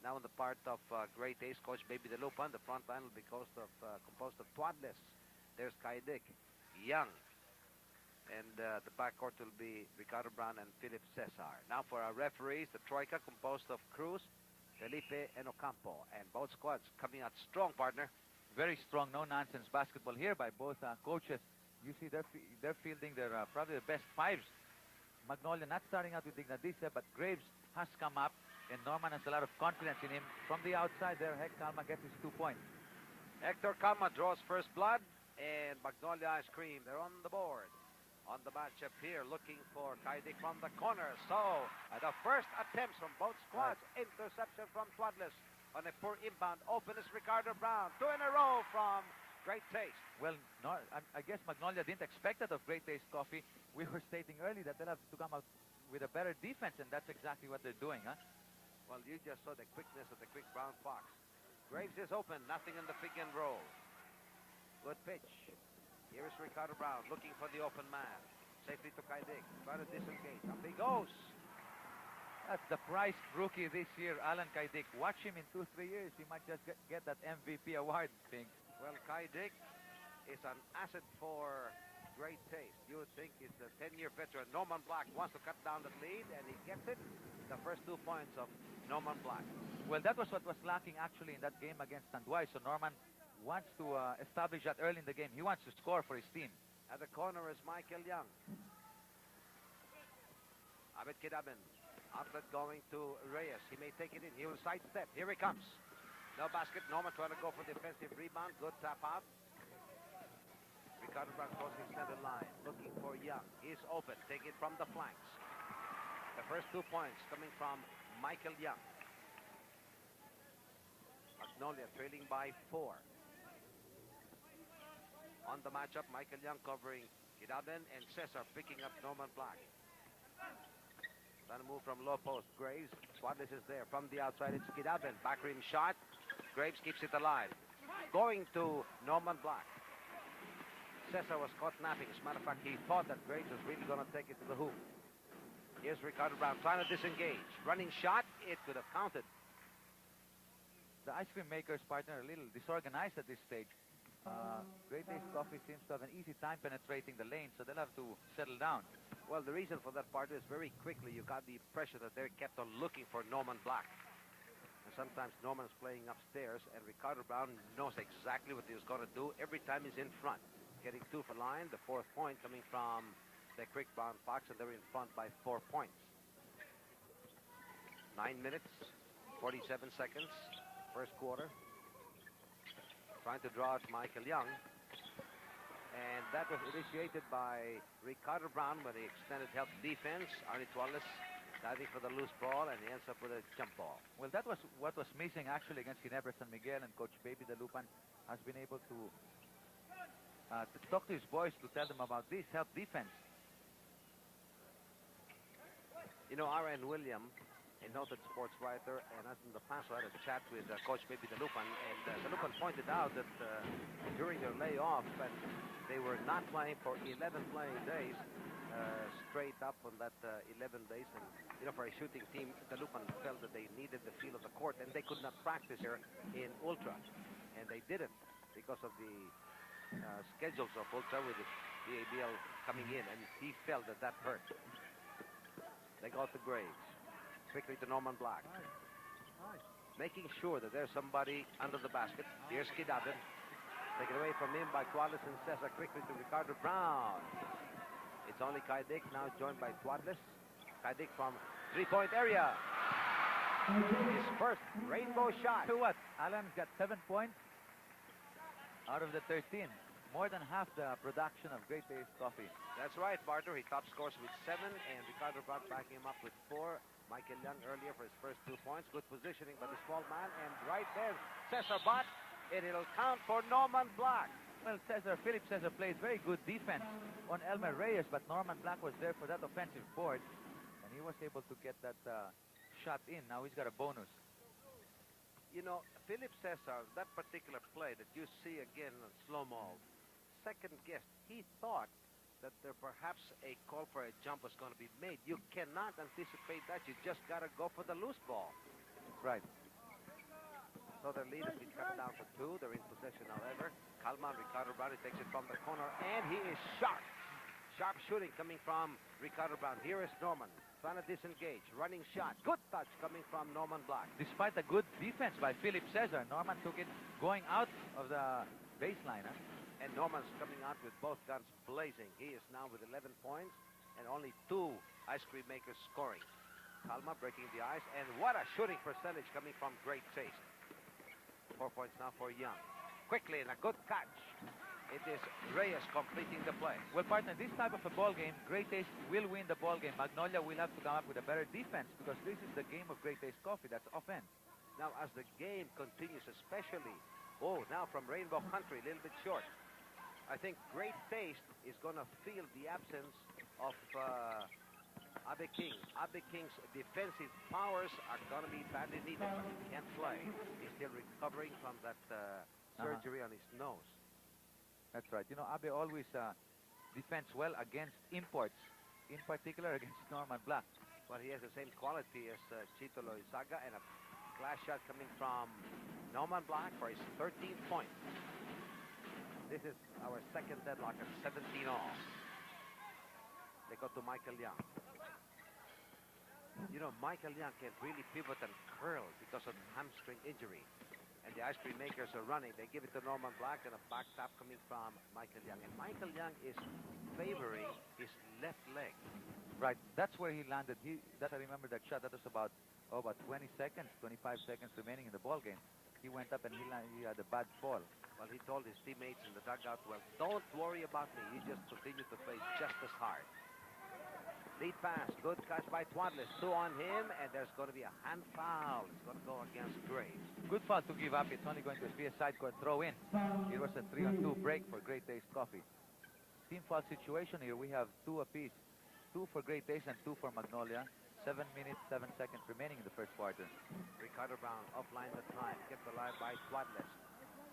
Now on the part of Great Ace, Coach Baby De Lupan, the front line will be composed of Twadless. There's Kaidik, Young, and the backcourt will be Ricardo Brown and Philip Cesar. Now for our referees, the Troika composed of Cruz, Felipe, and Ocampo. And both squads coming out strong, partner. Very strong, no-nonsense basketball here by both coaches. You see they're fielding their probably the best fives. Magnolia not starting out with Ignatice, but Graves has come up, and Norman has a lot of confidence in him. From the outside there, Hec Calma gets his 2 points. Hector Calma draws first blood, and Magnolia Ice Cream, they're on the board. On the matchup here, looking for Kaidik from the corner. So, the first attempts from both squads. Interception from Twadless. On a poor inbound, open is Ricardo Brown. 2 in a row from Great Taste. Well, no, I guess Magnolia didn't expect that of Great Taste Coffee. We were stating early that they'll have to come out with a better defense, and that's exactly what they're doing, huh? Well, you just saw the quickness of the quick Brown Fox. Graves is open, nothing in the pick and roll. Good pitch. Here is Ricardo Brown looking for the open man. Safely to Kaidik, trying to disengage. Up he goes. That's the prized rookie this year, Alan Kaidik. Watch him in 2-3 years. He might just get that MVP award thing. Well, Kaidik is an asset for Great Taste. You would think he's the 10-year veteran. Norman Black wants to cut down the lead, and he gets it. The first 2 points of Norman Black. Well, that was what was lacking actually in that game against Tanduay. So Norman wants to establish that early in the game. He wants to score for his team. At the corner is Michael Young. Abed Kidabin. Outlet going to Reyes. He may take it in. He will sidestep. Here he comes. No basket. Norman trying to go for the defensive rebound. Good tap out. Ricardo Brown crossing center line. Looking for Young. He's open. Take it from the flanks. The first 2 points coming from Michael Young. Magnolia trailing by 4. On the matchup, Michael Young covering Kidabin and Cesar picking up Norman Black. Trying to move from low post. Graves. Twadless is there. From the outside, it's Kidabin. Back rim shot. Graves keeps it alive. Going to Norman Black. Cesar was caught napping. As a matter of fact, he thought that Graves was really going to take it to the hoop. Here's Ricardo Brown trying to disengage. Running shot. It could have counted. The ice cream maker's partner a little disorganized at this stage. Great Taste Coffee seems to have an easy time penetrating the lane, so they'll have to settle down. Well, the reason for that part is very quickly you got the impression that they kept on looking for Norman Black. And sometimes Norman's playing upstairs, and Ricardo Brown knows exactly what he was going to do every time he's in front. Getting 2 for line, the 4th point coming from the quick Brown Fox, and they're in front by 4 points. 9 minutes, 47 seconds, first quarter. Trying to draw out Michael Young. And that was initiated by Ricardo Brown when he extended help defense. Arnie Twadless diving for the loose ball, and he ends up with a jump ball. Well, that was what was missing actually against Ginebra San Miguel, and Coach Baby De Lupan has been able to talk to his boys to tell them about this, help defense. You know, R.N. William, a noted sports writer, and as in the past I had a chat with Coach Baby De Lupan, and De Lupan pointed out that during their layoff, and they were not playing for 11 playing days, straight up on that 11 days. And, you know, for a shooting team, De Lupan felt that they needed the feel of the court, and they could not practice here in Ultra. And they didn't because of the schedules of Ultra with the ABL coming in, and he felt that that hurt. They got the Graves. Quickly to Norman Black. Making sure that there's somebody under the basket. Here's Kidabin. Taken away from him by Twadless and Cesar. Quickly to Ricardo Brown. It's only Kaidik now joined by Twadless. Kaidik from 3-point area. His first rainbow shot. So what? Alan's got 7 points out of the 13. More than half the production of Great Taste Coffee. That's right, Barter. He top scores with 7, and Ricardo Brown backing him up with 4. Michael Young earlier for his first 2 points. Good positioning by the small man, and right there, Cesar Bot, and it'll count for Norman Black. Well, Philip Cesar plays very good defense on Elmer Reyes, but Norman Black was there for that offensive board, and he was able to get that shot in. Now he's got a bonus. You know, Philip Cesar, that particular play that you see again in slow-mo, second guess, he thought that there perhaps a call for a jump was going to be made. You cannot anticipate that. You just got to go for the loose ball. Right. So their lead has been cut down to 2. They're in possession, however. Kalma, Ricardo Brown, he takes it from the corner, and he is sharp. Sharp shooting coming from Ricardo Brown. Here is Norman trying to disengage. Running shot. Good touch coming from Norman Black. Despite the good defense by Philip Cesar, Norman took it going out of the baseline. Huh? And Norman's coming out with both guns blazing. He is now with 11 points and only 2 ice cream makers scoring. Kalma breaking the ice, and what a shooting percentage coming from Great Taste. 4 points now for Young. Quickly, and a good catch. It is Reyes completing the play. Well, partner, this type of a ball game, Great Taste will win the ball game. Magnolia will have to come up with a better defense because this is the game of Great Taste Coffee. That's offense. Now, as the game continues, especially, now from Rainbow Country, a little bit short. I think Great Taste is going to feel the absence of Abe King. Abe King's defensive powers are going to be badly needed, but he can't play. He's still recovering from that surgery on his nose. That's right. You know, Abe always defends well against imports, in particular against Norman Black. Well, he has the same quality as Chito Loizaga, and a glass shot coming from Norman Black for his 13th point. This is our second deadlock at 17 all. They go to Michael Young. You know, Michael Young can really pivot and curl because of hamstring injury. And the ice cream makers are running. They give it to Norman Black, and a back tap coming from Michael Young. And Michael Young is favoring his left leg. Right, that's where he landed. I remember that shot. That was about 20 seconds, 25 seconds remaining in the ball game. He went up and he had a bad fall. Well, he told his teammates in the dugout, well, don't worry about me. You just continue to play just as hard. Lead pass, good catch by Twadless. 2 on him, and there's going to be a hand foul. It's going to go against Graves. Good foul to give up. It's only going to be a side court throw in. It was a 3-on-2 break for Great Taste Coffee. Team foul situation here. We have 2 apiece. 2 for Great Taste and 2 for Magnolia. 7 minutes, 7 seconds remaining in the first quarter. Ricardo Brown offline the time, kept alive by Twadless.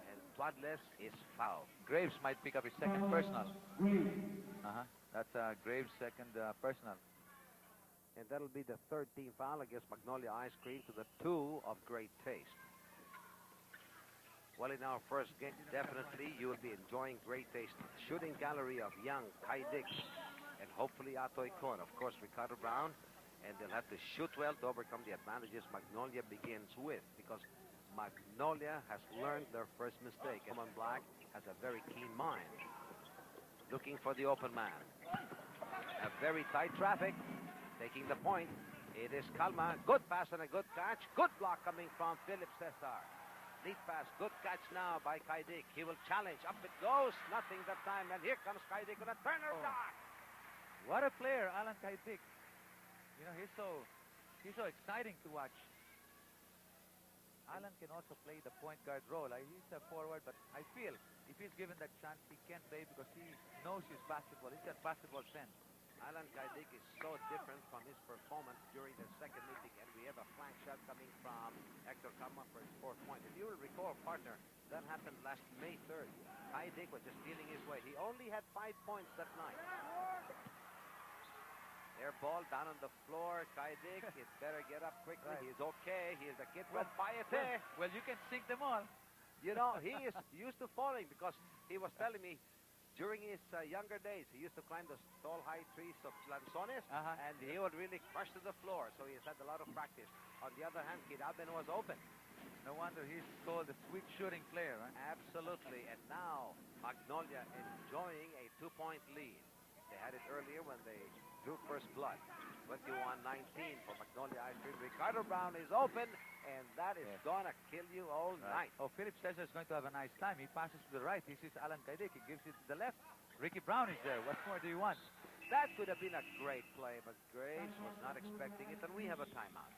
And Twadless is fouled. Graves might pick up his second personal. That's Graves' second personal. And that'll be the 13th team foul against Magnolia Ice Cream to the 2 of Great Taste. Well, in our first game, definitely you will be enjoying Great Taste shooting gallery of Young, Kai Dix, and hopefully Atoy Kon. Of course, Ricardo Brown. And they'll have to shoot well to overcome the advantages Magnolia begins with, because Magnolia has learned their first mistake. Norman Black has a very keen mind. Looking for the open man. A very tight traffic. Taking the point. It is Kalma. Good pass and a good catch. Good block coming from Philip Cesar. Lead pass. Good catch now by Kaidik. He will challenge. Up it goes. Nothing that time. And here comes Kaidik with a turner shot. What a player, Alan Kaidik. You know, he's so exciting to watch. Alan can also play the point guard role. He's a forward, but I feel if he's given that chance, he can play because he knows his basketball. He's got basketball sense. Alan Kaidik is so different from his performance during the second meeting, and we have a flank shot coming from Hector Kalma for his 4th point. If you will recall, partner, that happened last May 3rd. Kaidik was just feeling his way. He only had 5 points that night. Air ball down on the floor. Kaidik, he better get up quickly. Right. He's okay. He is a kid from Payete. Well, you can sink them all. You know, he is used to falling because he was telling me during his younger days, he used to climb the tall, high trees of Lanzones, and he would really crush to the floor. So he's had a lot of practice. On the other hand, Kid Alben was open. No wonder he's called a sweet shooting player. Huh? Absolutely. And now, Magnolia enjoying a 2-point lead. They had it earlier when they drew first blood. 21-19 for Magnolia Ice Cream. Ricardo Brown is open, and that is going to kill you all night. Oh, Philip Cesar is going to have a nice time. He passes to the right. He sees Alan Kaidik. He gives it to the left. Ricky Brown is there. What more do you want? That could have been a great play, but Graves was not expecting it, and we have a timeout.